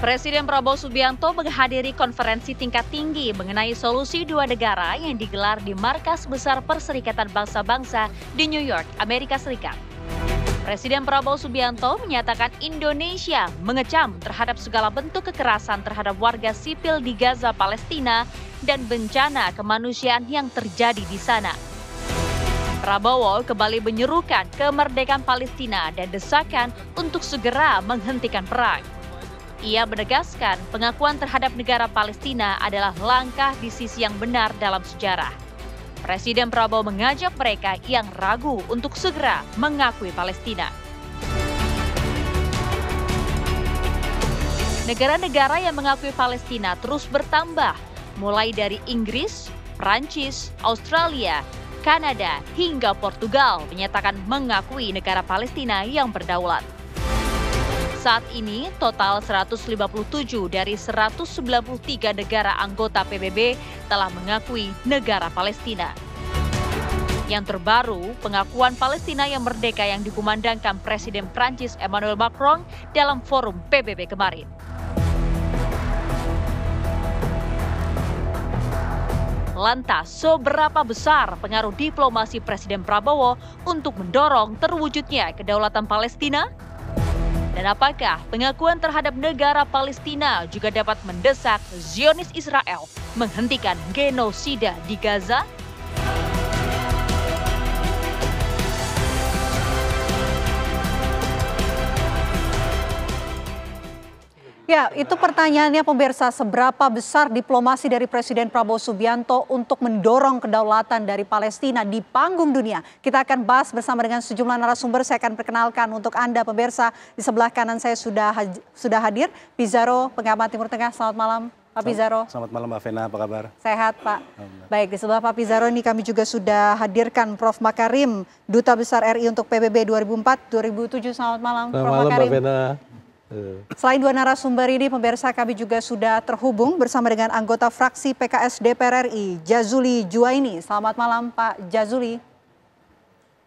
Presiden Prabowo Subianto menghadiri konferensi tingkat tinggi mengenai solusi dua negara yang digelar di Markas Besar Perserikatan Bangsa-Bangsa di New York, Amerika Serikat. Presiden Prabowo Subianto menyatakan Indonesia mengecam terhadap segala bentuk kekerasan terhadap warga sipil di Gaza, Palestina, dan bencana kemanusiaan yang terjadi di sana. Prabowo kembali menyerukan kemerdekaan Palestina dan desakan untuk segera menghentikan perang. Ia menegaskan pengakuan terhadap negara Palestina adalah langkah di sisi yang benar dalam sejarah. Presiden Prabowo mengajak mereka yang ragu untuk segera mengakui Palestina. Negara-negara yang mengakui Palestina terus bertambah, mulai dari Inggris, Prancis, Australia, Kanada, hingga Portugal menyatakan mengakui negara Palestina yang berdaulat. Saat ini, total 157 dari 193 negara anggota PBB telah mengakui negara Palestina. Yang terbaru, pengakuan Palestina yang merdeka yang dikumandangkan Presiden Prancis Emmanuel Macron dalam forum PBB kemarin. Lantas, seberapa besar pengaruh diplomasi Presiden Prabowo untuk mendorong terwujudnya kedaulatan Palestina? Dan apakah pengakuan terhadap negara Palestina juga dapat mendesak Zionis Israel menghentikan genosida di Gaza? Ya, itu pertanyaannya pemirsa, seberapa besar diplomasi dari Presiden Prabowo Subianto untuk mendorong kedaulatan dari Palestina di panggung dunia. Kita akan bahas bersama dengan sejumlah narasumber. Saya akan perkenalkan untuk Anda pemirsa, di sebelah kanan saya sudah hadir Pizarro, pengamat Timur Tengah. Selamat malam Pak Pizarro. Selamat malam Mbak Vena, apa kabar? Sehat Pak. Baik, di sebelah Pak Pizarro ini kami juga sudah hadirkan Prof. Makarim, Duta Besar RI untuk PBB 2004-2007. Selamat malam Prof. Makarim. Mbak Vena. Selain dua narasumber ini, pemirsa, kami juga sudah terhubung bersama dengan anggota fraksi PKS DPR RI, Jazuli Juwaini. Selamat malam Pak Jazuli.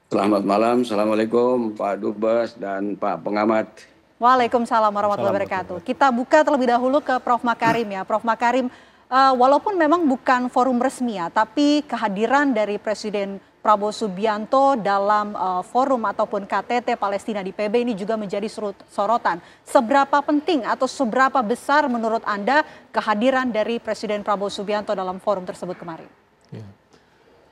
Selamat malam, Assalamualaikum Pak Dubes dan Pak Pengamat. Waalaikumsalam warahmatullahi wabarakatuh. Kita buka terlebih dahulu ke Prof. Makarim ya. Prof. Makarim, walaupun memang bukan forum resmi ya, tapi kehadiran dari Presiden Prabowo Subianto dalam forum ataupun KTT Palestina di PB ini juga menjadi sorotan. Seberapa penting atau seberapa besar menurut Anda kehadiran dari Presiden Prabowo Subianto dalam forum tersebut kemarin? Ya.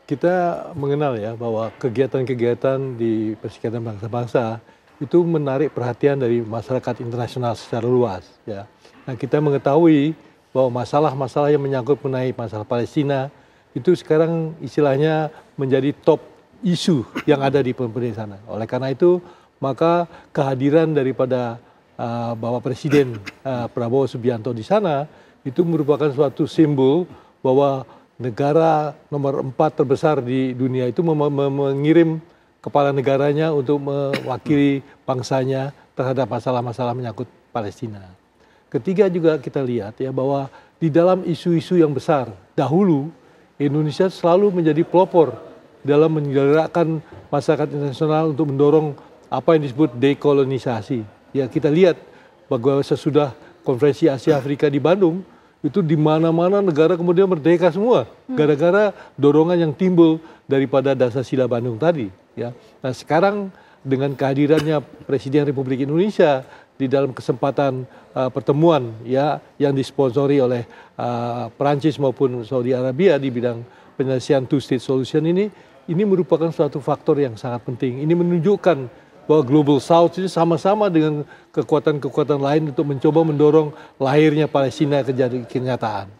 Kita mengenal ya bahwa kegiatan-kegiatan di Perserikatan Bangsa-Bangsa itu menarik perhatian dari masyarakat internasional secara luas. Ya. Nah, kita mengetahui bahwa masalah-masalah yang menyangkut mengenai masalah Palestina itu sekarang istilahnya menjadi top isu yang ada di pemerintah sana. Oleh karena itu, maka kehadiran daripada Bapak Presiden Prabowo Subianto di sana itu merupakan suatu simbol bahwa negara nomor 4 terbesar di dunia itu mengirim kepala negaranya untuk mewakili bangsanya terhadap masalah-masalah menyangkut Palestina. Ketiga juga kita lihat ya bahwa di dalam isu-isu yang besar dahulu Indonesia selalu menjadi pelopor dalam menggerakkan masyarakat internasional untuk mendorong apa yang disebut dekolonisasi. Ya, kita lihat bahwa sesudah konferensi Asia Afrika di Bandung, itu di mana-mana negara kemudian merdeka semua, gara-gara dorongan yang timbul daripada Dasar-Sila Bandung tadi. Ya, nah sekarang dengan kehadirannya Presiden Republik Indonesia di dalam kesempatan pertemuan ya yang disponsori oleh Perancis maupun Saudi Arabia di bidang penyelesaian two-state solution ini merupakan suatu faktor yang sangat penting. Ini menunjukkan bahwa Global South ini sama-sama dengan kekuatan-kekuatan lain untuk mencoba mendorong lahirnya Palestina menjadi kenyataan.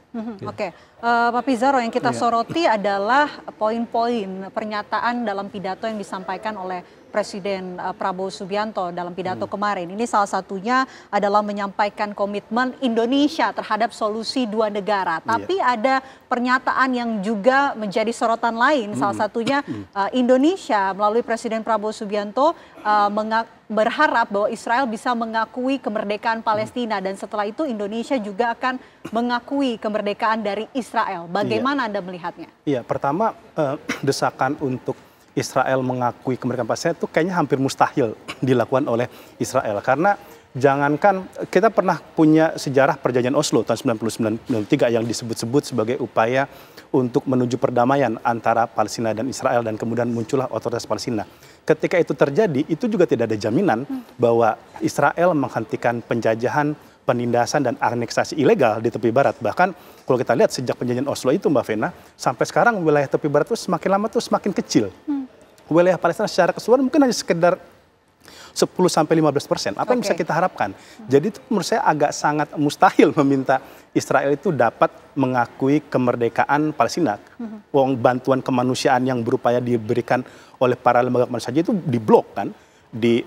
Oke, Pak Pizarro, yang kita soroti adalah poin-poin pernyataan dalam pidato yang disampaikan oleh Presiden Prabowo Subianto dalam pidato kemarin. Ini salah satunya adalah menyampaikan komitmen Indonesia terhadap solusi dua negara. Tapi ada pernyataan yang juga menjadi sorotan lain. Salah satunya Indonesia melalui Presiden Prabowo Subianto berharap bahwa Israel bisa mengakui kemerdekaan Palestina. Dan setelah itu Indonesia juga akan mengakui kemerdekaan dari Israel. Bagaimana Anda melihatnya? Iya, pertama desakan untuk Israel mengakui kemerdekaan Palestina itu kayaknya hampir mustahil dilakukan oleh Israel. Karena jangankan kita pernah punya sejarah perjanjian Oslo tahun 1993 yang disebut-sebut sebagai upaya untuk menuju perdamaian antara Palestina dan Israel dan kemudian muncullah otoritas Palestina. Ketika itu terjadi, itu juga tidak ada jaminan bahwa Israel menghentikan penjajahan, penindasan dan aneksasi ilegal di tepi barat. Bahkan kalau kita lihat sejak perjanjian Oslo itu, Mbak Vena, sampai sekarang wilayah tepi barat itu semakin lama tuh semakin kecil. Wilayah Palestina secara keseluruhan mungkin hanya sekedar 10-15%. Apa yang bisa kita harapkan? Jadi itu menurut saya agak sangat mustahil meminta Israel itu dapat mengakui kemerdekaan Palestina. Wong bantuan kemanusiaan yang berupaya diberikan oleh para lembaga kemanusiaan saja itu diblok kan,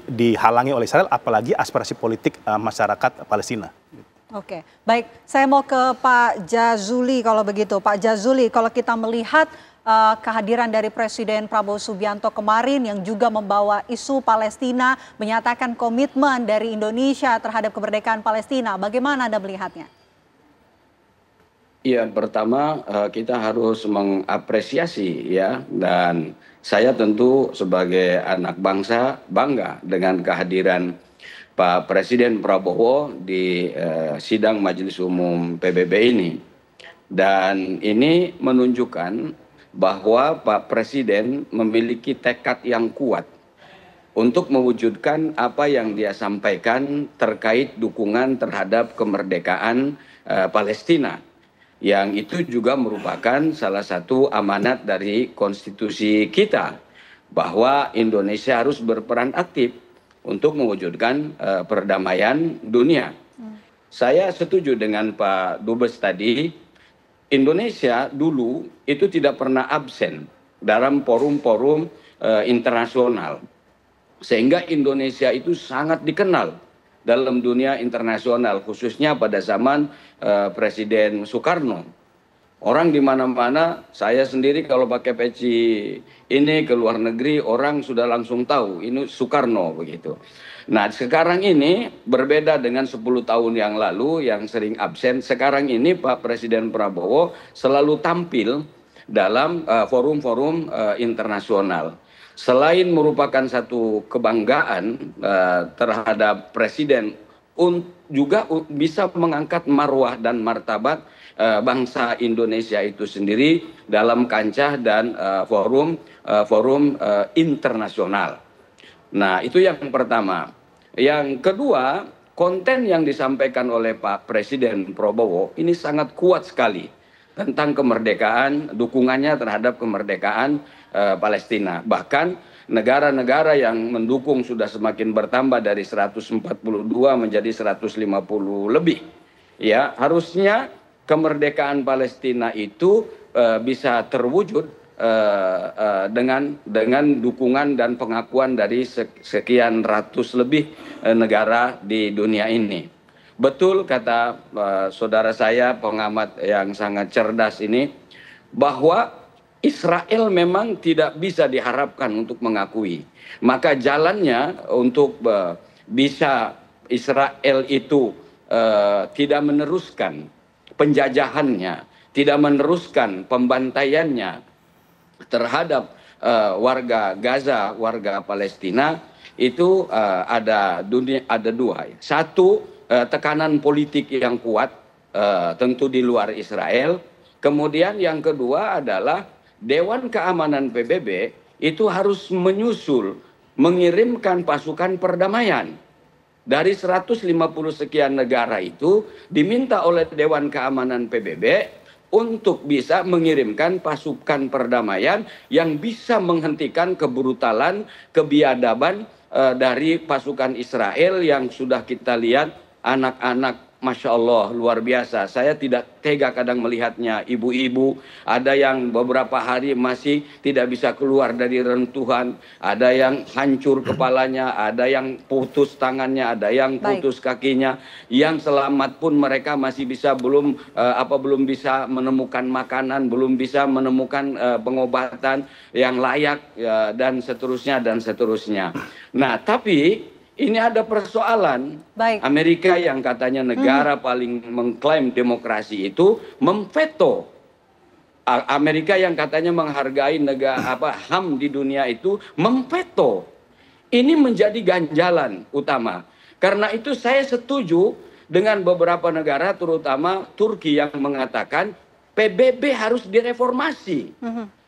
dihalangi oleh Israel, apalagi aspirasi politik masyarakat Palestina. Oke, baik. Saya mau ke Pak Jazuli kalau begitu. Pak Jazuli, kalau kita melihat kehadiran dari Presiden Prabowo Subianto kemarin yang juga membawa isu Palestina, menyatakan komitmen dari Indonesia terhadap kemerdekaan Palestina, bagaimana Anda melihatnya? Ya, pertama kita harus mengapresiasi ya, dan saya tentu sebagai anak bangsa bangga dengan kehadiran Pak Presiden Prabowo di sidang Majelis Umum PBB ini. Dan ini menunjukkan bahwa Pak Presiden memiliki tekad yang kuat untuk mewujudkan apa yang dia sampaikan terkait dukungan terhadap kemerdekaan Palestina. Yang itu juga merupakan salah satu amanat dari konstitusi kita, bahwa Indonesia harus berperan aktif untuk mewujudkan perdamaian dunia. Saya setuju dengan Pak Dubes tadi, Indonesia dulu itu tidak pernah absen dalam forum-forum internasional. Sehingga Indonesia itu sangat dikenal dalam dunia internasional, khususnya pada zaman Presiden Soekarno. Orang di mana-mana, saya sendiri kalau pakai peci ini ke luar negeri, orang sudah langsung tahu ini Soekarno begitu. Nah, sekarang ini berbeda dengan 10 tahun yang lalu yang sering absen. Sekarang ini Pak Presiden Prabowo selalu tampil dalam forum-forum internasional. Selain merupakan satu kebanggaan terhadap Presiden, juga bisa mengangkat marwah dan martabat bangsa Indonesia itu sendiri dalam kancah dan forum internasional. Nah, itu yang pertama. Yang kedua, konten yang disampaikan oleh Pak Presiden Prabowo ini sangat kuat sekali tentang kemerdekaan, dukungannya terhadap kemerdekaan Palestina. Bahkan negara-negara yang mendukung sudah semakin bertambah dari 142 menjadi 150 lebih. Ya, harusnya kemerdekaan Palestina itu bisa terwujud dengan dukungan dan pengakuan dari sekian ratus lebih negara di dunia ini. Betul kata saudara saya, pengamat yang sangat cerdas ini, bahwa Israel memang tidak bisa diharapkan untuk mengakui. Maka jalannya untuk bisa Israel itu tidak meneruskan penjajahannya, tidak meneruskan pembantaiannya terhadap warga Gaza, warga Palestina, itu ada dua. Satu, tekanan politik yang kuat tentu di luar Israel. Kemudian yang kedua adalah Dewan Keamanan PBB itu harus menyusul, mengirimkan pasukan perdamaian. Dari 150 sekian negara itu diminta oleh Dewan Keamanan PBB untuk bisa mengirimkan pasukan perdamaian yang bisa menghentikan kebrutalan, kebiadaban dari pasukan Israel yang sudah kita lihat anak-anak, Masya Allah, luar biasa. Saya tidak tega kadang melihatnya. Ibu-ibu, ada yang beberapa hari masih tidak bisa keluar dari rentuhan, ada yang hancur kepalanya, ada yang putus tangannya, ada yang putus kakinya. Yang selamat pun mereka masih bisa belum bisa menemukan makanan, belum bisa menemukan pengobatan yang layak, dan seterusnya dan seterusnya. Nah, tapi ini ada persoalan. Amerika yang katanya negara paling mengklaim demokrasi itu memveto. Amerika yang katanya menghargai negara HAM di dunia itu memveto. Ini menjadi ganjalan utama. Karena itu saya setuju dengan beberapa negara, terutama Turki, yang mengatakan PBB harus direformasi.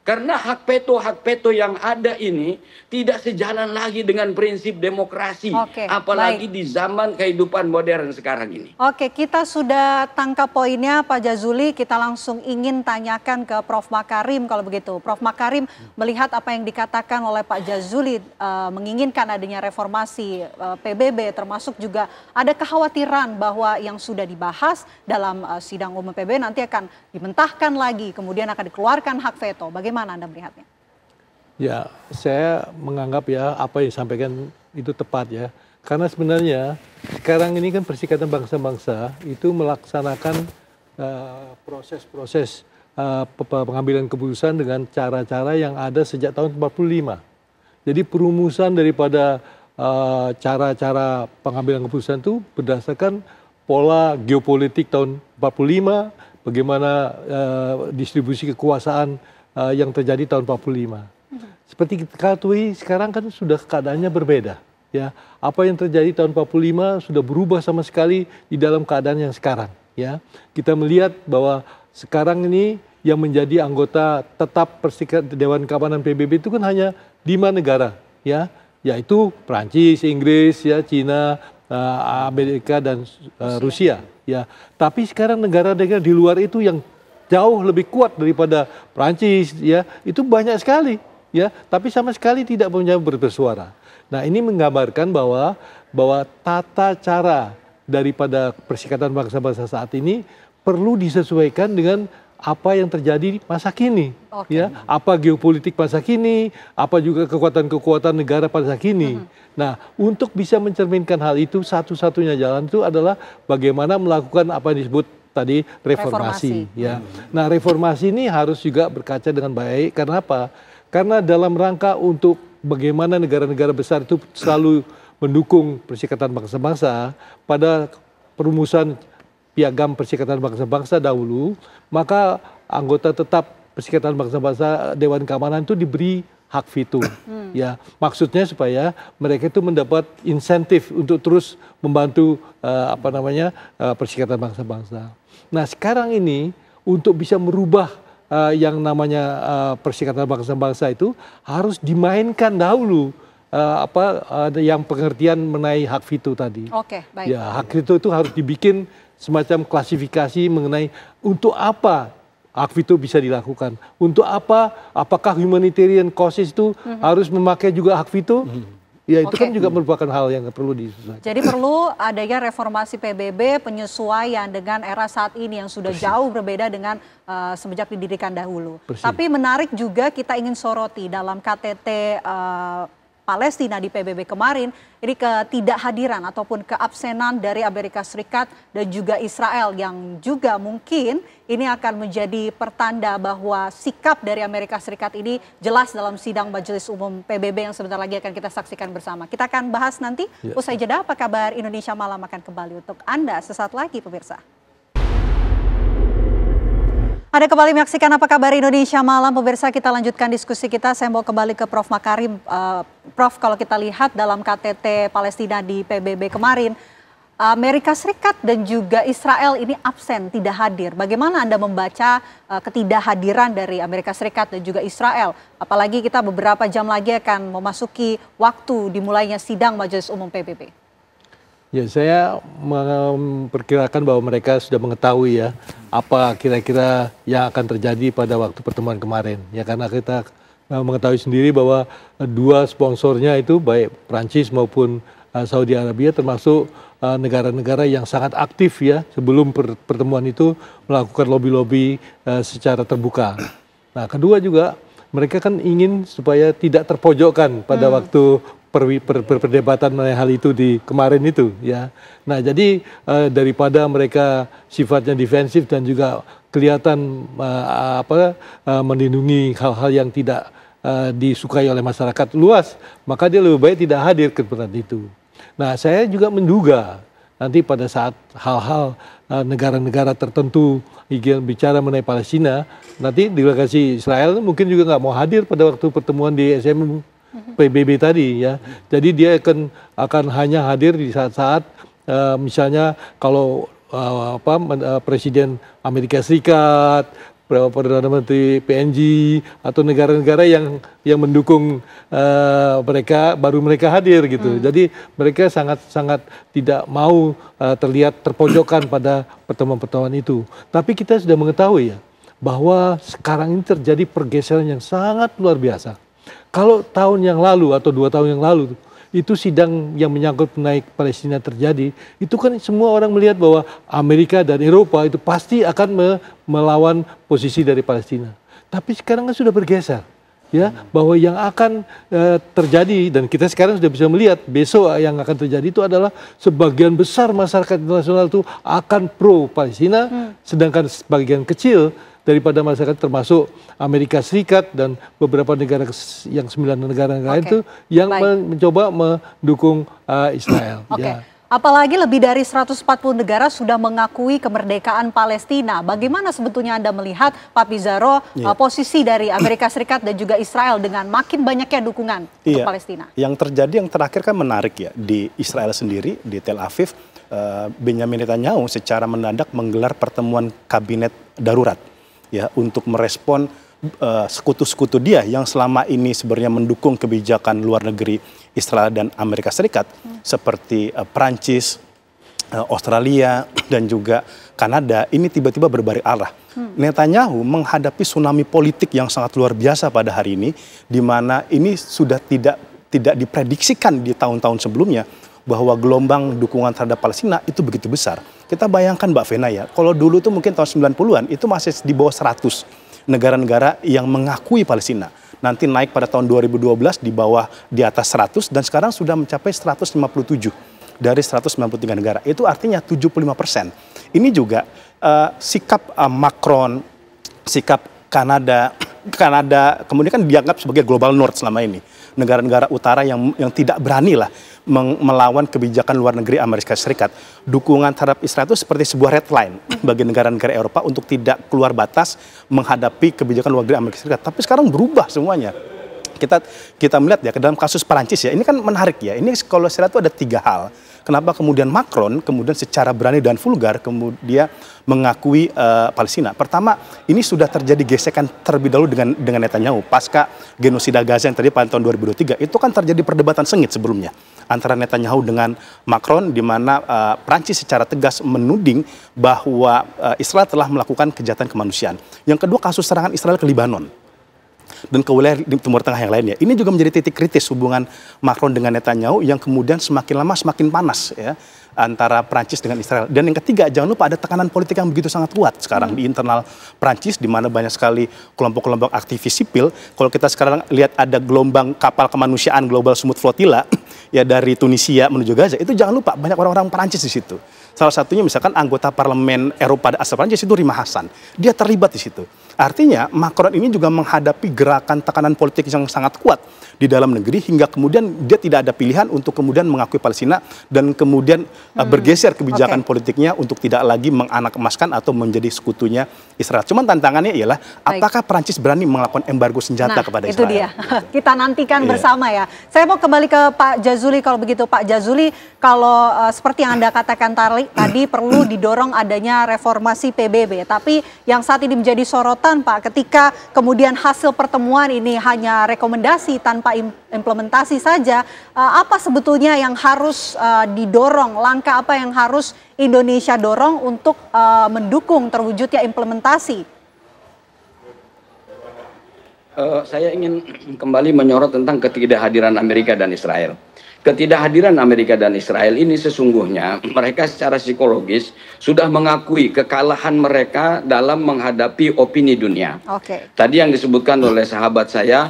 Karena hak veto yang ada ini tidak sejalan lagi dengan prinsip demokrasi. Apalagi di zaman kehidupan modern sekarang ini. Oke, kita sudah tangkap poinnya Pak Jazuli. Kita langsung ingin tanyakan ke Prof. Makarim kalau begitu. Prof. Makarim melihat apa yang dikatakan oleh Pak Jazuli menginginkan adanya reformasi PBB, termasuk juga ada kekhawatiran bahwa yang sudah dibahas dalam sidang umum PBB nanti akan dimentahkan lagi, kemudian akan dikeluarkan hak veto. Bagaimana Anda melihatnya? Ya, saya menganggap ya apa yang disampaikan itu tepat ya. Karena sebenarnya sekarang ini kan Perserikatan Bangsa-Bangsa itu melaksanakan proses-proses pengambilan keputusan dengan cara-cara yang ada sejak tahun 45. Jadi perumusan daripada cara-cara pengambilan keputusan itu berdasarkan pola geopolitik tahun 45, bagaimana distribusi kekuasaan yang terjadi tahun 45. Seperti kita ketahui sekarang kan sudah keadaannya berbeda. Ya, apa yang terjadi tahun 45 sudah berubah sama sekali di dalam keadaan yang sekarang. Ya, kita melihat bahwa sekarang ini yang menjadi anggota tetap Dewan Keamanan PBB itu kan hanya 5 negara. Ya, yaitu Prancis, Inggris, ya, Cina, Amerika dan Rusia. Ya, tapi sekarang negara-negara di luar itu yang jauh lebih kuat daripada Prancis, ya, itu banyak sekali, ya, tapi sama sekali tidak punya bersuara. Nah, ini menggambarkan bahwa tata cara daripada Perserikatan Bangsa-Bangsa saat ini perlu disesuaikan dengan apa yang terjadi masa kini, ya, apa geopolitik masa kini, apa juga kekuatan-kekuatan negara pada kini. Nah, untuk bisa mencerminkan hal itu, satu-satunya jalan itu adalah bagaimana melakukan apa yang disebut tadi reformasi. Ya. Nah, reformasi ini harus juga berkaca dengan baik. Karena apa? Karena dalam rangka untuk bagaimana negara-negara besar itu selalu mendukung Perserikatan Bangsa-Bangsa pada perumusan Piagam Perserikatan Bangsa-Bangsa dahulu, maka anggota tetap Perserikatan Bangsa-Bangsa Dewan Keamanan itu diberi hak veto. Ya, maksudnya supaya mereka itu mendapat insentif untuk terus membantu Perserikatan Bangsa-Bangsa. Nah, sekarang ini untuk bisa merubah yang namanya Perserikatan Bangsa-Bangsa itu harus dimainkan dahulu yang pengertian mengenai hak veto tadi. Oke, baik. Ya, hak veto itu harus dibikin semacam klasifikasi mengenai untuk apa hak veto bisa dilakukan. Untuk apa? Apakah humanitarian causes itu harus memakai juga hak veto? Ya, itu kan juga merupakan hal yang perlu disesuaikan. Jadi perlu adanya reformasi PBB, penyesuaian dengan era saat ini yang sudah jauh berbeda dengan semenjak didirikan dahulu. Tapi menarik juga kita ingin soroti dalam KTT Palestina di PBB kemarin, ini ketidakhadiran ataupun keabsenan dari Amerika Serikat dan juga Israel yang juga mungkin ini akan menjadi pertanda bahwa sikap dari Amerika Serikat ini jelas dalam sidang Majelis Umum PBB yang sebentar lagi akan kita saksikan bersama. Kita akan bahas nanti usai jeda. Apa kabar Indonesia Malam akan kembali untuk Anda sesaat lagi pemirsa. Anda kembali menyaksikan Apa Kabar Indonesia Malam. Pemirsa, kita lanjutkan diskusi kita. Saya mau kembali ke Prof. Makarim. Prof, kalau kita lihat dalam KTT Palestina di PBB kemarin, Amerika Serikat dan juga Israel ini absen, tidak hadir. Bagaimana Anda membaca ketidakhadiran dari Amerika Serikat dan juga Israel? Apalagi kita beberapa jam lagi akan memasuki waktu dimulainya sidang Majelis Umum PBB. Ya, saya memperkirakan bahwa mereka sudah mengetahui ya apa kira-kira yang akan terjadi pada waktu pertemuan kemarin. Ya, karena kita mengetahui sendiri bahwa dua sponsornya itu baik Prancis maupun Saudi Arabia termasuk negara-negara yang sangat aktif ya sebelum pertemuan itu melakukan lobby-lobby secara terbuka. Nah, kedua juga mereka kan ingin supaya tidak terpojokkan pada waktu perdebatan mengenai hal itu di kemarin itu ya. Nah, jadi daripada mereka sifatnya defensif dan juga kelihatan melindungi hal-hal yang tidak disukai oleh masyarakat luas, maka dia lebih baik tidak hadir ke tempat itu. Nah, saya juga menduga nanti pada saat hal-hal negara-negara tertentu bicara mengenai Palestina, nanti delegasi Israel mungkin juga nggak mau hadir pada waktu pertemuan di PBB tadi ya. Jadi dia akan hanya hadir di saat-saat misalnya kalau Presiden Amerika Serikat, Perdana Menteri PNG atau negara-negara yang mendukung mereka, baru mereka hadir gitu. Jadi mereka sangat tidak mau terlihat terpojokkan pada pertemuan-pertemuan itu. Tapi kita sudah mengetahui ya bahwa sekarang ini terjadi pergeseran yang sangat luar biasa. Kalau tahun yang lalu atau 2 tahun yang lalu itu sidang yang menyangkut naik Palestina terjadi, itu kan semua orang melihat bahwa Amerika dan Eropa itu pasti akan melawan posisi dari Palestina. Tapi sekarang kan sudah bergeser, ya, bahwa yang akan terjadi, dan kita sekarang sudah bisa melihat besok yang akan terjadi itu adalah sebagian besar masyarakat internasional itu akan pro Palestina, sedangkan sebagian kecil daripada masyarakat termasuk Amerika Serikat dan beberapa negara yang 9 negara lain itu yang mencoba mendukung Israel. Ya. Apalagi lebih dari 140 negara sudah mengakui kemerdekaan Palestina. Bagaimana sebetulnya Anda melihat, Pak Pizarro, posisi dari Amerika Serikat dan juga Israel dengan makin banyaknya dukungan untuk Palestina? Yang terjadi yang terakhir kan menarik ya, di Israel sendiri, di Tel Aviv, Benjamin Netanyahu secara mendadak menggelar pertemuan kabinet darurat ya untuk merespon sekutu-sekutu dia yang selama ini sebenarnya mendukung kebijakan luar negeri Israel dan Amerika Serikat seperti Prancis, Australia dan juga Kanada, ini tiba-tiba berbalik arah. Netanyahu menghadapi tsunami politik yang sangat luar biasa pada hari ini, di mana ini sudah tidak diprediksikan di tahun-tahun sebelumnya bahwa gelombang dukungan terhadap Palestina itu begitu besar. Kita bayangkan Mbak Vena ya, kalau dulu tuh mungkin tahun 90-an itu masih di bawah 100 negara-negara yang mengakui Palestina. Nanti naik pada tahun 2012 di atas 100 dan sekarang sudah mencapai 157 dari 193 negara. Itu artinya 75%. Ini juga sikap Macron, sikap Kanada kemudian kan dianggap sebagai global north selama ini. Negara-negara utara yang tidak berani lah melawan kebijakan luar negeri Amerika Serikat. Dukungan terhadap Israel itu seperti sebuah red line bagi negara-negara Eropa untuk tidak keluar batas menghadapi kebijakan luar negeri Amerika Serikat. Tapi sekarang berubah semuanya. Kita melihat ya ke dalam kasus Perancis ya, ini kan menarik ya. Ini kalau saya lihat itu ada 3 hal. Kenapa kemudian Macron kemudian secara berani dan vulgar kemudian mengakui Palestina. Pertama, ini sudah terjadi gesekan terlebih dahulu dengan Netanyahu pasca genosida Gaza yang terjadi pada tahun 2023. Itu kan terjadi perdebatan sengit sebelumnya antara Netanyahu dengan Macron, di mana Prancis secara tegas menuding bahwa Israel telah melakukan kejahatan kemanusiaan. Yang kedua, kasus serangan Israel ke Libanon dan ke wilayah di Timur Tengah yang lainnya. Ini juga menjadi titik kritis hubungan Macron dengan Netanyahu yang kemudian semakin lama semakin panas ya antara Prancis dengan Israel. Dan yang ketiga, jangan lupa ada tekanan politik yang begitu sangat kuat sekarang di internal Prancis, di mana banyak sekali kelompok-kelompok aktivis sipil. Kalau kita sekarang lihat ada gelombang kapal kemanusiaan Global Smooth Flotilla ya dari Tunisia menuju Gaza, itu jangan lupa banyak orang-orang Prancis di situ. Salah satunya misalkan anggota parlemen Eropa asal Prancis itu Rima Hassan. Dia terlibat di situ. Artinya Macron ini juga menghadapi gerakan tekanan politik yang sangat kuat di dalam negeri hingga kemudian dia tidak ada pilihan untuk kemudian mengakui Palestina dan kemudian bergeser kebijakan politiknya untuk tidak lagi menganak-emaskan atau menjadi sekutunya Israel. Cuman tantangannya ialah apakah Prancis berani melakukan embargo senjata kepada Israel? Itu dia. Kita nantikan bersama ya. Saya mau kembali ke Pak Jazuli kalau begitu. Pak Jazuli, kalau seperti yang Anda katakan tadi perlu didorong adanya reformasi PBB. Tapi yang saat ini menjadi sorotan Pak, ketika kemudian hasil pertemuan ini hanya rekomendasi tanpa implementasi saja, apa sebetulnya yang harus didorong, langkah apa yang harus Indonesia dorong untuk mendukung terwujudnya implementasi? Saya ingin kembali menyorot tentang ketidakhadiran Amerika dan Israel. Ketidakhadiran Amerika dan Israel ini sesungguhnya mereka secara psikologis sudah mengakui kekalahan mereka dalam menghadapi opini dunia. Tadi yang disebutkan oleh sahabat saya,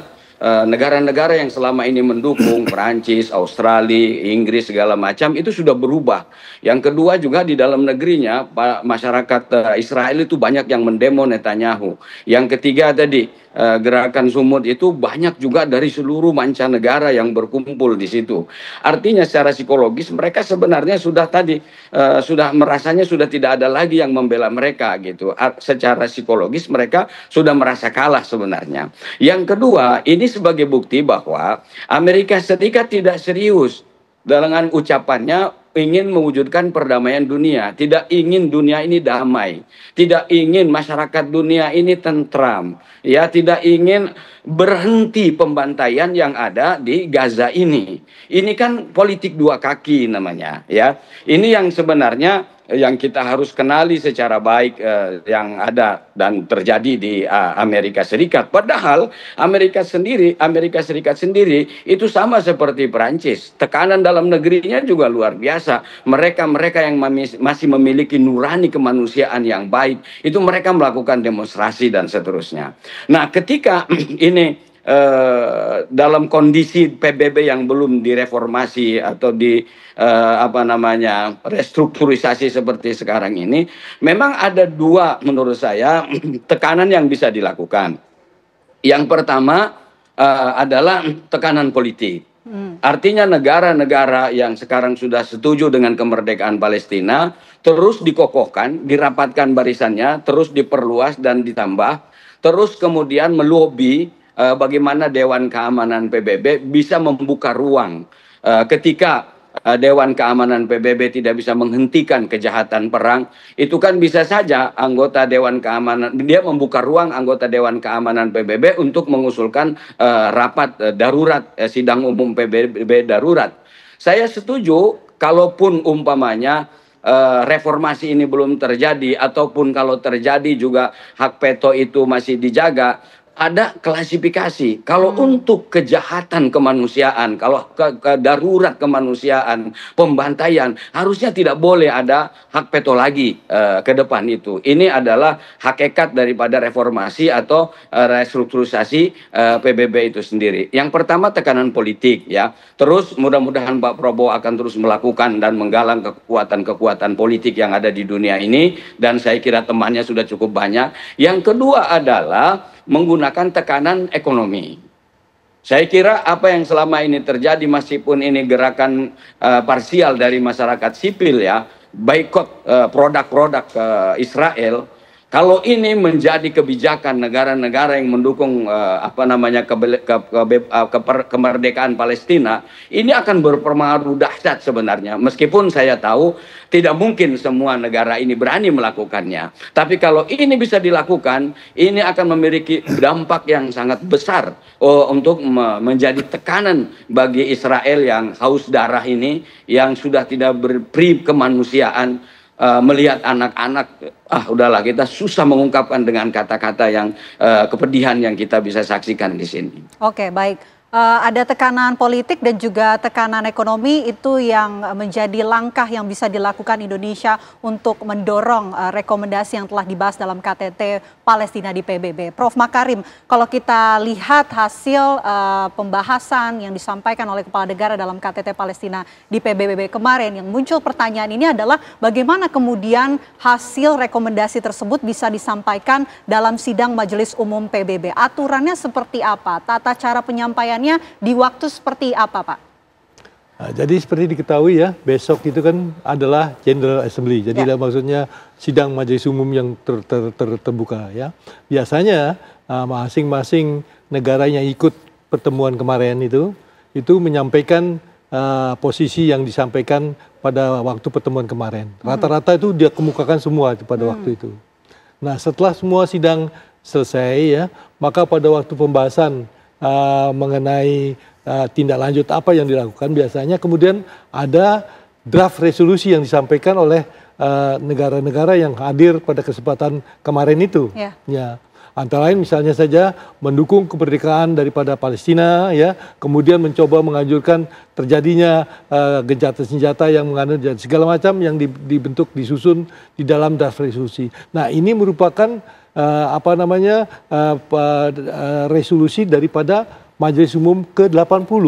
negara-negara yang selama ini mendukung Perancis, Australia, Inggris segala macam itu sudah berubah. Yang kedua juga di dalam negerinya masyarakat Israel itu banyak yang mendemo Netanyahu. Yang ketiga tadi gerakan Sumut itu banyak juga dari seluruh mancanegara yang berkumpul di situ. Artinya secara psikologis mereka sebenarnya sudah sudah merasanya sudah tidak ada lagi yang membela mereka gitu. Secara psikologis mereka sudah merasa kalah sebenarnya. Yang kedua, ini sebagai bukti bahwa Amerika Serikat tidak serius dengan ucapannya ingin mewujudkan perdamaian dunia, tidak ingin dunia ini damai, tidak ingin masyarakat dunia ini tentram, ya, tidak ingin berhenti pembantaian yang ada di Gaza ini. Ini kan politik dua kaki namanya, ya. Ini yang sebenarnya yang kita harus kenali secara baik yang ada dan terjadi di Amerika Serikat. Padahal Amerika Serikat sendiri itu sama seperti Perancis. Tekanan dalam negerinya juga luar biasa. Mereka yang masih memiliki nurani kemanusiaan yang baik, itu mereka melakukan demonstrasi dan seterusnya. Nah, ketika ini dalam kondisi PBB yang belum direformasi atau restrukturisasi seperti sekarang ini, memang ada dua menurut saya tekanan yang bisa dilakukan. Yang pertama adalah tekanan politik. Artinya negara-negara yang sekarang sudah setuju dengan kemerdekaan Palestina terus dikokohkan, dirapatkan barisannya, terus diperluas dan ditambah, terus kemudian melobi bagaimana Dewan Keamanan PBB bisa membuka ruang ketika Dewan Keamanan PBB tidak bisa menghentikan kejahatan perang, itu kan bisa saja anggota Dewan Keamanan, dia membuka ruang anggota Dewan Keamanan PBB untuk mengusulkan rapat darurat, sidang umum PBB darurat. Saya setuju kalaupun umpamanya reformasi ini belum terjadi, ataupun kalau terjadi juga hak veto itu masih dijaga, ada klasifikasi. Kalau untuk kejahatan kemanusiaan, kalau darurat kemanusiaan, pembantaian, harusnya tidak boleh ada hak veto lagi ke depan itu. Ini adalah hakikat daripada reformasi atau restrukturisasi PBB itu sendiri. Yang pertama tekanan politik, ya. Terus mudah-mudahan Pak Prabowo akan terus melakukan dan menggalang kekuatan-kekuatan politik yang ada di dunia ini, dan saya kira temannya sudah cukup banyak. Yang kedua adalah menggunakan tekanan ekonomi. Saya kira apa yang selama ini terjadi, meskipun ini gerakan parsial dari masyarakat sipil, ya, boikot produk-produk Israel, kalau ini menjadi kebijakan negara-negara yang mendukung kemerdekaan Palestina, ini akan berpengaruh dahsyat sebenarnya. Meskipun saya tahu tidak mungkin semua negara ini berani melakukannya. Tapi kalau ini bisa dilakukan, ini akan memiliki dampak yang sangat besar untuk menjadi tekanan bagi Israel yang haus darah ini, yang sudah tidak berperi kemanusiaan. Melihat anak-anak, udahlah, kita susah mengungkapkan dengan kata-kata yang kepedihan yang kita bisa saksikan di sini. Oke, baik. Ada tekanan politik dan juga tekanan ekonomi, itu yang menjadi langkah yang bisa dilakukan Indonesia untuk mendorong rekomendasi yang telah dibahas dalam KTT Palestina di PBB. Prof. Makarim, kalau kita lihat hasil pembahasan yang disampaikan oleh Kepala Negara dalam KTT Palestina di PBB kemarin, yang muncul pertanyaan ini adalah bagaimana kemudian hasil rekomendasi tersebut bisa disampaikan dalam sidang Majelis Umum PBB. Aturannya seperti apa? Tata cara penyampaian di waktu seperti apa, Pak? Nah, jadi seperti diketahui, ya, besok itu kan adalah General Assembly. Jadi maksudnya sidang Majelis Umum yang terbuka, ya. Biasanya masing-masing negara yang ikut pertemuan kemarin itu menyampaikan posisi yang disampaikan pada waktu pertemuan kemarin. Rata-rata itu dia kemukakan semua pada waktu itu. Nah, setelah semua sidang selesai, ya, maka pada waktu pembahasan mengenai tindak lanjut apa yang dilakukan, biasanya kemudian ada draft resolusi yang disampaikan oleh negara-negara yang hadir pada kesempatan kemarin itu. Ya, antara lain misalnya saja mendukung kemerdekaan daripada Palestina, ya, kemudian mencoba menganjurkan terjadinya gencatan senjata yang mengandung segala macam yang disusun di dalam draft resolusi. Nah, ini merupakan resolusi daripada Majelis Umum ke-80.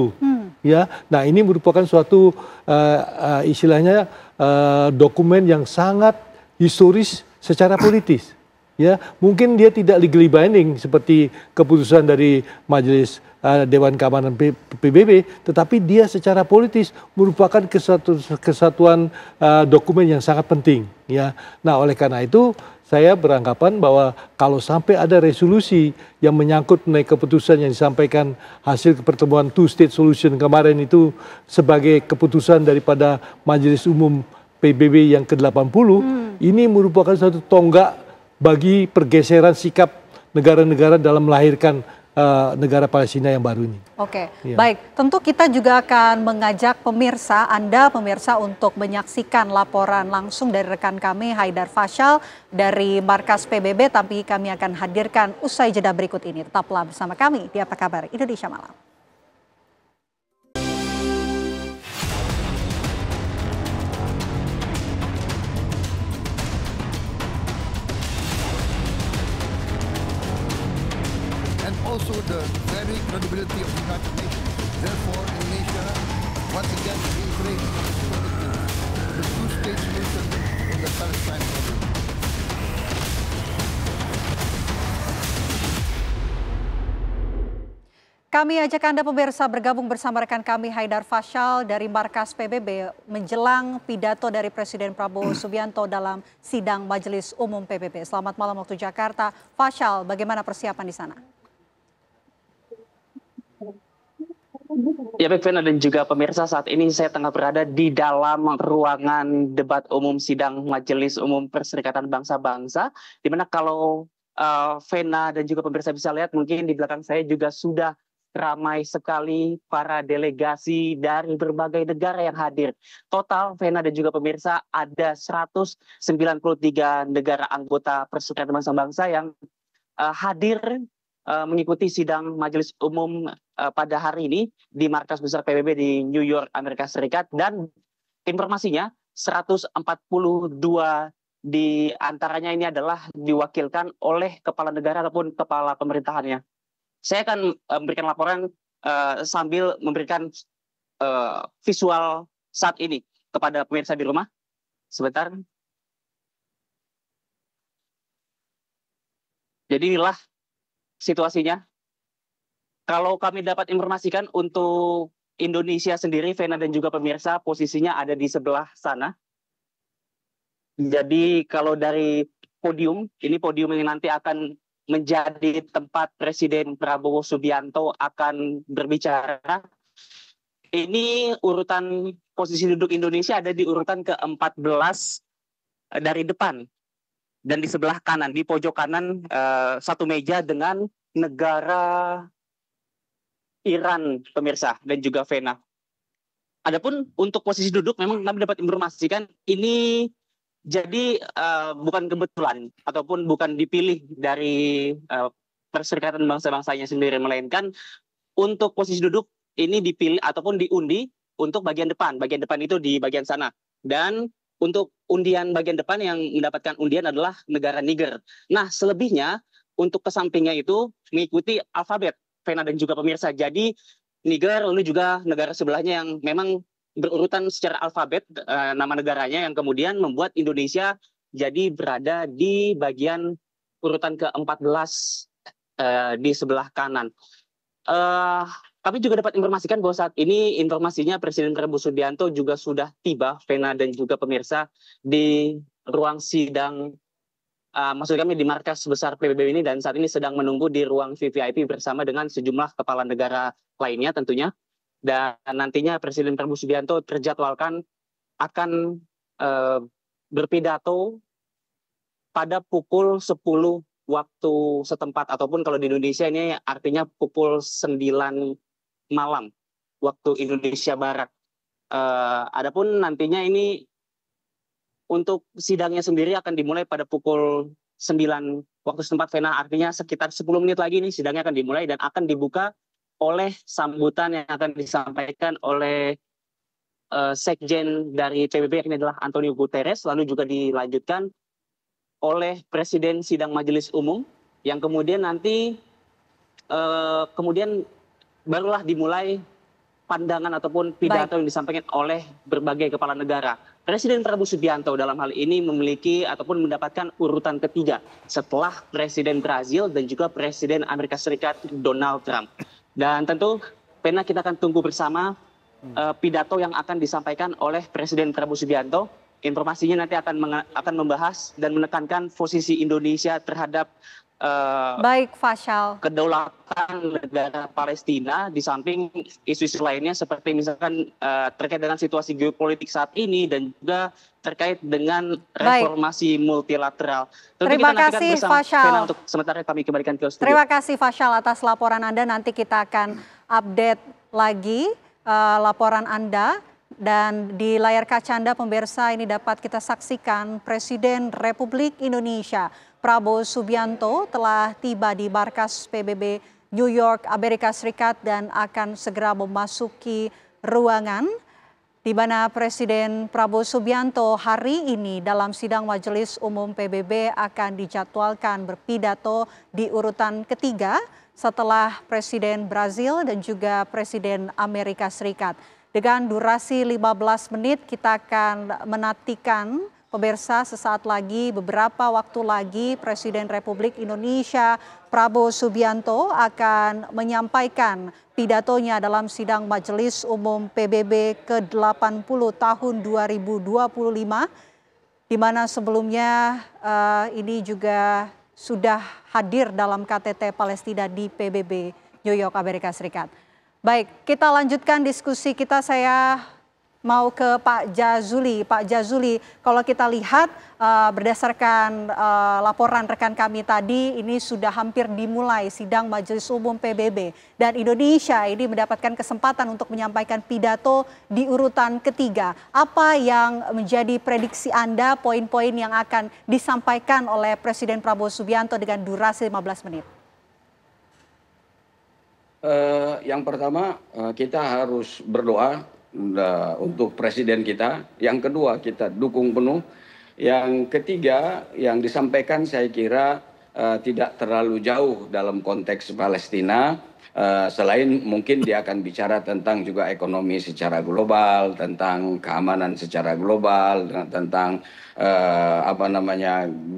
Ya, nah, ini merupakan suatu istilahnya dokumen yang sangat historis secara politis. ya mungkin dia tidak legally binding seperti keputusan dari Majelis Dewan Keamanan PBB, tetapi dia secara politis merupakan kesatuan dokumen yang sangat penting, ya. Nah, oleh karena itu saya beranggapan bahwa kalau sampai ada resolusi yang menyangkut mengenai keputusan yang disampaikan hasil pertemuan two state solution kemarin itu sebagai keputusan daripada Majelis Umum PBB yang ke-80, ini merupakan satu tonggak bagi pergeseran sikap negara-negara dalam melahirkan negara Palestina yang baru ini. Oke, Ya. baik. Tentu kita juga akan mengajak Anda pemirsa untuk menyaksikan laporan langsung dari rekan kami Haidar Fasyal dari Markas PBB, tapi kami akan hadirkan usai jeda berikut ini. Tetaplah bersama kami di Apa Kabar Indonesia Malam. And also the very credibility of the United Nations. Therefore, Indonesia once again reiterates its commitment to the two-state solution in the Palestine problem. Kami ajak Anda pemirsa bergabung bersama rekan kami Haidar Fasyal dari Markas PBB menjelang pidato dari Presiden Prabowo Subianto dalam sidang Majelis Umum PBB. Selamat malam waktu Jakarta. Fasyal, bagaimana persiapan di sana? Ya baik Vena dan juga pemirsa, saat ini saya tengah berada di dalam ruangan debat umum sidang Majelis Umum Perserikatan Bangsa-Bangsa, di mana kalau Vena dan juga pemirsa bisa lihat mungkin di belakang saya juga sudah ramai sekali para delegasi dari berbagai negara yang hadir. Total Vena dan juga pemirsa ada 193 negara anggota Perserikatan Bangsa-Bangsa yang hadir mengikuti sidang Majelis Umum pada hari ini di Markas Besar PBB di New York, Amerika Serikat, dan informasinya 142 di antaranya ini adalah diwakilkan oleh kepala negara ataupun kepala pemerintahannya. Saya akan memberikan laporan sambil memberikan visual saat ini kepada pemirsa di rumah. Sebentar. Jadi inilah situasinya. Kalau kami dapat informasikan untuk Indonesia sendiri, Vena dan juga pemirsa, posisinya ada di sebelah sana. Jadi kalau dari podium, ini podium yang nanti akan menjadi tempat Presiden Prabowo Subianto akan berbicara. Ini urutan posisi duduk Indonesia ada di urutan ke-14 dari depan. Dan di sebelah kanan, di pojok kanan satu meja dengan negara Iran, pemirsa dan juga Vena. Adapun untuk posisi duduk memang kami dapat informasikan ini jadi bukan kebetulan ataupun bukan dipilih dari Perserikatan Bangsa-Bangsanya sendiri, melainkan untuk posisi duduk ini dipilih ataupun diundi untuk bagian depan. Bagian depan itu di bagian sana. Dan untuk undian bagian depan yang mendapatkan undian adalah negara Niger. Nah, selebihnya untuk kesampingnya itu mengikuti alfabet, Vena dan juga pemirsa. Jadi Niger lalu juga negara sebelahnya yang memang berurutan secara alfabet nama negaranya, yang kemudian membuat Indonesia jadi berada di bagian urutan ke-14 di sebelah kanan. Kami juga dapat informasikan bahwa saat ini informasinya Presiden Prabowo Subianto juga sudah tiba, Vena dan juga pemirsa, di ruang sidang, maksud kami di Markas Besar PBB ini, dan saat ini sedang menunggu di ruang VVIP bersama dengan sejumlah kepala negara lainnya tentunya. Dan nantinya Presiden Prabowo Subianto terjadwalkan akan berpidato pada pukul 10 waktu setempat, ataupun kalau di Indonesia ini artinya pukul 9 malam waktu Indonesia Barat. Adapun nantinya ini untuk sidangnya sendiri akan dimulai pada pukul 9 waktu setempat, Vena, artinya sekitar 10 menit lagi nih sidangnya akan dimulai dan akan dibuka oleh sambutan yang akan disampaikan oleh Sekjen dari PBB, ini adalah Antonio Guterres, lalu juga dilanjutkan oleh Presiden Sidang Majelis Umum, yang kemudian nanti kemudian barulah dimulai pandangan ataupun pidato yang disampaikan oleh berbagai kepala negara. Presiden Prabowo Subianto dalam hal ini memiliki ataupun mendapatkan urutan ketiga setelah Presiden Brazil dan juga Presiden Amerika Serikat Donald Trump. Dan tentu Pena kita akan tunggu bersama pidato yang akan disampaikan oleh Presiden Prabowo Subianto. Informasinya nanti akan membahas dan menekankan posisi Indonesia terhadap Baik, Fasyal. kedaulatan negara Palestina, di samping isu-isu lainnya seperti misalkan terkait dengan situasi geopolitik saat ini dan juga terkait dengan reformasi multilateral. Tentu Terima kita nantikan kasih, bersama Fasyal. Pena untuk sementara kami kembalikan ke studio. Terima kasih Fasyal atas laporan Anda. Nanti kita akan update lagi laporan Anda. Dan di layar kaca Anda pemirsa ini dapat kita saksikan Presiden Republik Indonesia Prabowo Subianto telah tiba di markas PBB New York, Amerika Serikat dan akan segera memasuki ruangan di mana Presiden Prabowo Subianto hari ini dalam sidang Majelis Umum PBB akan dijadwalkan berpidato di urutan ketiga setelah Presiden Brazil dan juga Presiden Amerika Serikat. Dengan durasi 15 menit kita akan menantikan pemirsa sesaat lagi, beberapa waktu lagi Presiden Republik Indonesia Prabowo Subianto akan menyampaikan pidatonya dalam sidang Majelis Umum PBB ke-80 tahun 2025, di mana sebelumnya ini juga sudah hadir dalam KTT Palestina di PBB New York, Amerika Serikat. Baik, kita lanjutkan diskusi kita. Saya mau ke Pak Jazuli. Pak Jazuli, kalau kita lihat berdasarkan laporan rekan kami tadi, ini sudah hampir dimulai sidang Majelis Umum PBB. Dan Indonesia ini mendapatkan kesempatan untuk menyampaikan pidato di urutan ketiga. Apa yang menjadi prediksi Anda, poin-poin yang akan disampaikan oleh Presiden Prabowo Subianto dengan durasi 15 menit? Yang pertama kita harus berdoa untuk presiden kita. Yang kedua kita dukung penuh. Yang ketiga yang disampaikan saya kira tidak terlalu jauh dalam konteks Palestina. Selain mungkin dia akan bicara tentang juga ekonomi secara global, tentang keamanan secara global, tentang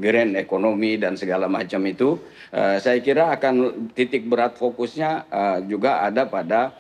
grand ekonomi dan segala macam itu. Saya kira akan titik berat fokusnya juga ada pada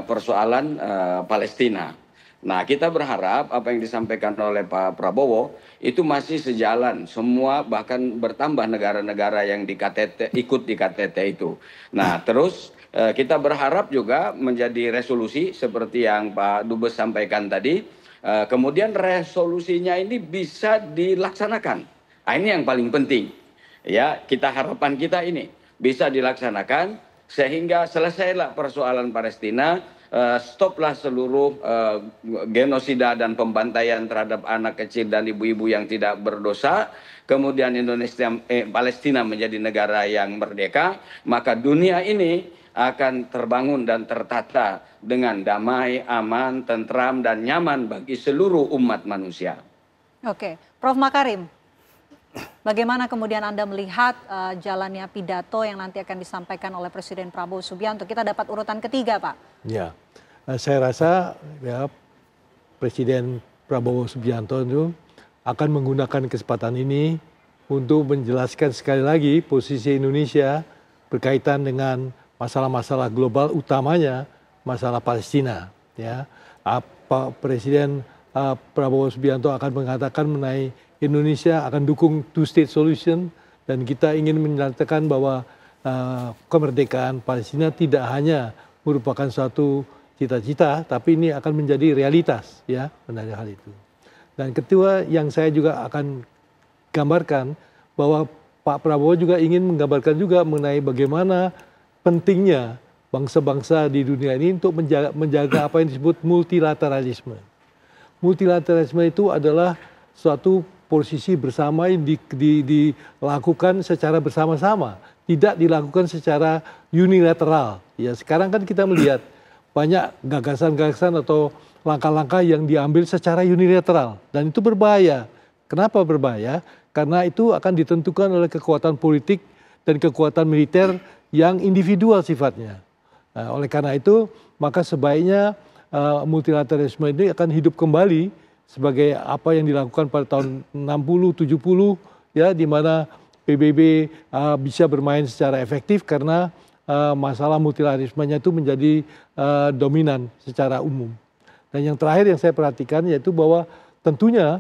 persoalan Palestina. Nah, kita berharap apa yang disampaikan oleh Pak Prabowo itu masih sejalan. Semua bahkan bertambah negara-negara yang ikut di KTT itu. Nah, terus kita berharap juga menjadi resolusi seperti yang Pak Dubes sampaikan tadi. Kemudian resolusinya ini bisa dilaksanakan. Nah, ini yang paling penting. Ya, harapan kita ini bisa dilaksanakan sehingga selesailah persoalan Palestina, stoplah seluruh genosida dan pembantaian terhadap anak kecil dan ibu-ibu yang tidak berdosa. Kemudian Palestina menjadi negara yang merdeka, maka dunia ini akan terbangun dan tertata dengan damai, aman, tentram, dan nyaman bagi seluruh umat manusia. Oke, Prof. Makarim, bagaimana kemudian Anda melihat jalannya pidato yang nanti akan disampaikan oleh Presiden Prabowo Subianto? Kita dapat urutan ketiga, Pak. Ya, saya rasa ya Presiden Prabowo Subianto itu akan menggunakan kesempatan ini untuk menjelaskan sekali lagi posisi Indonesia berkaitan dengan masalah-masalah global, utamanya masalah Palestina. Ya, Presiden Prabowo Subianto akan mengatakan mengenai Indonesia akan dukung two-state solution dan kita ingin menyatakan bahwa kemerdekaan Palestina tidak hanya merupakan suatu cita-cita, tapi ini akan menjadi realitas, ya, mengenai hal itu. Dan kedua yang saya juga akan gambarkan bahwa Pak Prabowo juga ingin menggambarkan juga mengenai bagaimana pentingnya bangsa-bangsa di dunia ini untuk menjaga apa yang disebut multilateralisme. Multilateralisme itu adalah suatu posisi bersama yang dilakukan secara bersama-sama, tidak dilakukan secara unilateral. Ya, sekarang kan kita melihat banyak gagasan-gagasan atau langkah-langkah yang diambil secara unilateral dan itu berbahaya. Kenapa berbahaya? Karena itu akan ditentukan oleh kekuatan politik dan kekuatan militer yang individual sifatnya. Oleh karena itu, maka sebaiknya multilateralisme ini akan hidup kembali sebagai apa yang dilakukan pada tahun 60, 70, ya, di mana PBB bisa bermain secara efektif karena masalah multilateralismenya itu menjadi dominan secara umum. Dan yang terakhir yang saya perhatikan yaitu bahwa tentunya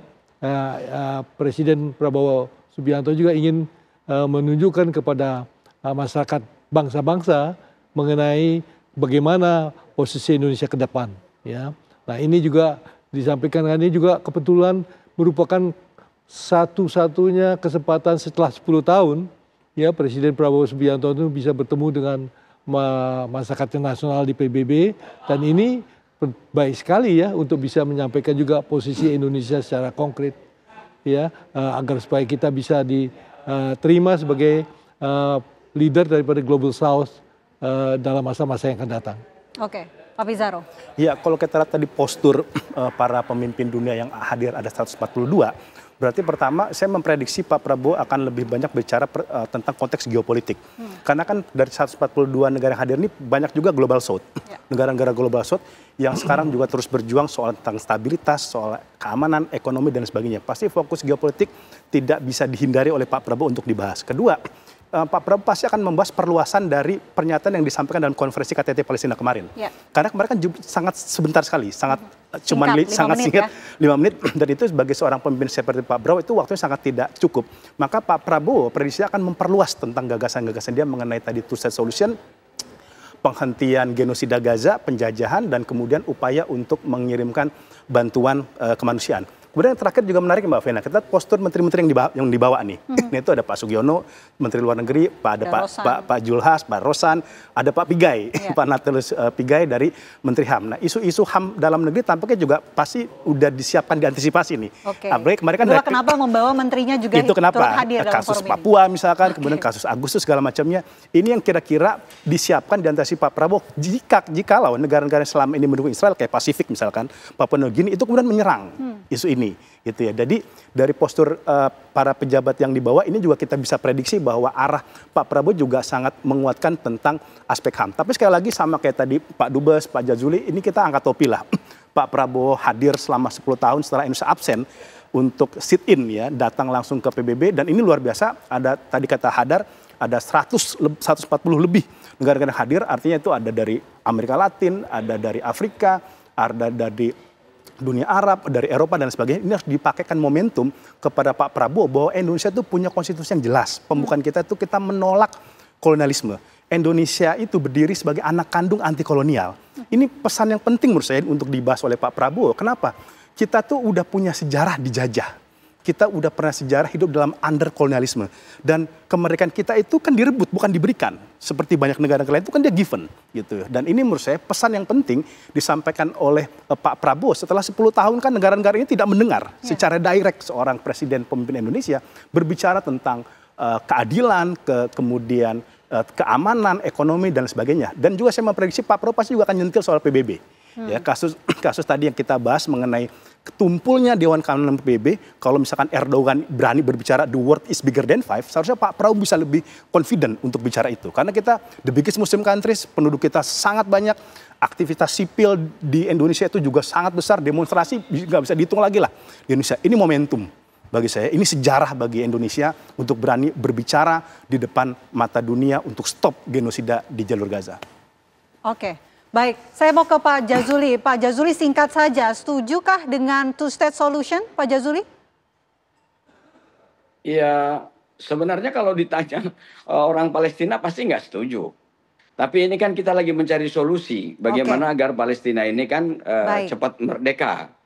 Presiden Prabowo Subianto juga ingin menunjukkan kepada masyarakat bangsa-bangsa mengenai bagaimana posisi Indonesia ke depan. Ya. Nah ini juga disampaikan, ini juga kebetulan merupakan satu-satunya kesempatan setelah 10 tahun ya Presiden Prabowo Subianto itu bisa bertemu dengan masyarakat nasional di PBB, dan ini baik sekali ya untuk bisa menyampaikan juga posisi Indonesia secara konkret ya, agar supaya kita bisa diterima sebagai leader daripada Global South dalam masa-masa yang akan datang. Oke, Pak Pizarro. Ya, kalau kita lihat tadi postur para pemimpin dunia yang hadir ada 142, berarti pertama saya memprediksi Pak Prabowo akan lebih banyak bicara tentang konteks geopolitik. Karena kan dari 142 negara yang hadir ini banyak juga Global South. Negara-negara Global South yang sekarang juga terus berjuang soal tentang stabilitas, soal keamanan, ekonomi dan sebagainya. Pasti fokus geopolitik tidak bisa dihindari oleh Pak Prabowo untuk dibahas. Kedua, Pak Prabowo pasti akan membahas perluasan dari pernyataan yang disampaikan dalam konferensi KTT Palestina kemarin. Karena kemarin kan sangat sebentar sekali, sangat singkat, 5 menit, dan itu sebagai seorang pemimpin seperti Pak Prabowo itu waktunya sangat tidak cukup. Maka Pak Prabowo prediksi akan memperluas tentang gagasan-gagasan dia mengenai tadi two-state solution, penghentian genosida Gaza, penjajahan, dan kemudian upaya untuk mengirimkan bantuan kemanusiaan. Kemudian yang terakhir juga menarik Mbak Vena, kita postur menteri-menteri yang dibawa nih. Nah, itu ada Pak Sugiono, Menteri Luar Negeri, ada Pak Julhas, Pak Rosan, ada Pak Pigai, Pak Natalius Pigai dari Menteri HAM. Nah, isu-isu HAM dalam negeri tampaknya juga pasti udah disiapkan, diantisipasi nih. Apalagi kemarin kan kenapa membawa menterinya juga itu kenapa? Hadir dalam kasus forum Papua ini. Misalkan, kemudian kasus Agustus segala macamnya. Ini yang kira-kira disiapkan diantisipasi Pak Prabowo jikalau negara-negara yang selama ini mendukung Israel kayak Pasifik misalkan, Papua Nugini itu kemudian menyerang isu ini. Gitu ya. Jadi dari postur para pejabat yang dibawa ini juga kita bisa prediksi bahwa arah Pak Prabowo juga sangat menguatkan tentang aspek HAM. Tapi sekali lagi sama kayak tadi Pak Dubes, Pak Jazuli, ini kita angkat topi lah. Pak Prabowo hadir selama 10 tahun setelah Indonesia absen untuk sit-in ya, datang langsung ke PBB, dan ini luar biasa. Ada tadi kata Hadar, ada 140 lebih negara-negara hadir, artinya itu ada dari Amerika Latin, ada dari Afrika, ada dari dunia Arab, dari Eropa dan sebagainya. Ini harus dipakaikan momentum kepada Pak Prabowo bahwa Indonesia itu punya konstitusi yang jelas. Pembukaan kita itu kita menolak kolonialisme. Indonesia itu berdiri sebagai anak kandung anti kolonial. Ini pesan yang penting menurut saya untuk dibahas oleh Pak Prabowo. Kenapa? Kita tuh udah punya sejarah dijajah. Kita udah pernah sejarah hidup dalam under kolonialisme. Dan kemerdekaan kita itu kan direbut, bukan diberikan. Seperti banyak negara-negara lain itu kan dia given. Gitu. Dan ini menurut saya pesan yang penting disampaikan oleh Pak Prabowo. Setelah 10 tahun kan negara-negara ini tidak mendengar secara direct seorang presiden pemimpin Indonesia berbicara tentang keadilan, kemudian keamanan, ekonomi, dan sebagainya. Dan juga saya memprediksi Pak Prabowo pasti juga akan nyentil soal PBB. Ya, kasus tadi yang kita bahas mengenai ketumpulnya Dewan Keamanan PBB, kalau misalkan Erdogan berani berbicara the world is bigger than five, seharusnya Pak Prabowo bisa lebih confident untuk bicara itu. Karena kita the biggest Muslim countries, penduduk kita sangat banyak, aktivitas sipil di Indonesia itu juga sangat besar, demonstrasi nggak bisa dihitung lagi lah di Indonesia. Ini momentum bagi saya, ini sejarah bagi Indonesia untuk berani berbicara di depan mata dunia untuk stop genosida di jalur Gaza. Oke. Baik, saya mau ke Pak Jazuli. Pak Jazuli, singkat saja, setujukah dengan two-state solution, Pak Jazuli? Ya, sebenarnya kalau ditanya orang Palestina pasti nggak setuju. Tapi ini kan kita lagi mencari solusi bagaimana agar Palestina ini kan cepat merdeka.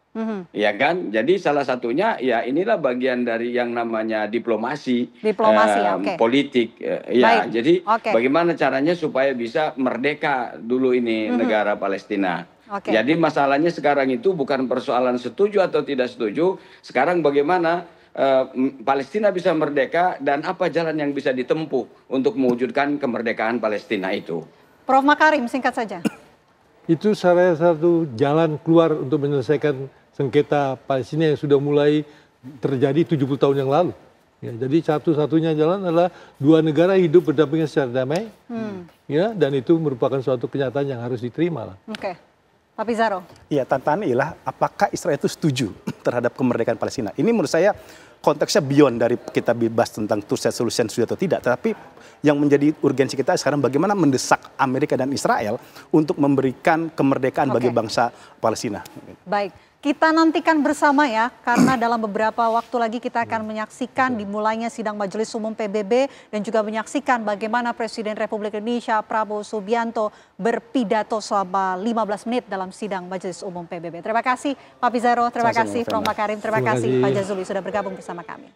Ya kan, jadi salah satunya ya inilah bagian dari yang namanya diplomasi politik. Ya, jadi bagaimana caranya supaya bisa merdeka dulu ini negara Palestina. Jadi masalahnya sekarang itu bukan persoalan setuju atau tidak setuju. Sekarang bagaimana Palestina bisa merdeka dan apa jalan yang bisa ditempuh untuk mewujudkan kemerdekaan Palestina itu. Prof. Makarim, singkat saja. Itu salah satu jalan keluar untuk menyelesaikan sengketa Palestina yang sudah mulai terjadi 70 tahun yang lalu. Ya, jadi satu-satunya jalan adalah dua negara hidup berdampingan secara damai. ya, dan itu merupakan suatu kenyataan yang harus diterima lah. Oke. Pak Pizarro. Iya, tantangannya ialah apakah Israel itu setuju terhadap kemerdekaan Palestina. Ini menurut saya konteksnya beyond dari kita bahas tentang two-state solution sudah atau tidak. Tapi yang menjadi urgensi kita sekarang bagaimana mendesak Amerika dan Israel untuk memberikan kemerdekaan bagi bangsa Palestina. Baik. Kita nantikan bersama ya, karena dalam beberapa waktu lagi kita akan menyaksikan dimulainya sidang Majelis Umum PBB dan juga menyaksikan bagaimana Presiden Republik Indonesia Prabowo Subianto berpidato selama 15 menit dalam sidang Majelis Umum PBB. Terima kasih Pak Pizarro, terima kasih Prof. Makarim, terima kasih Pak Jazuli sudah bergabung bersama kami.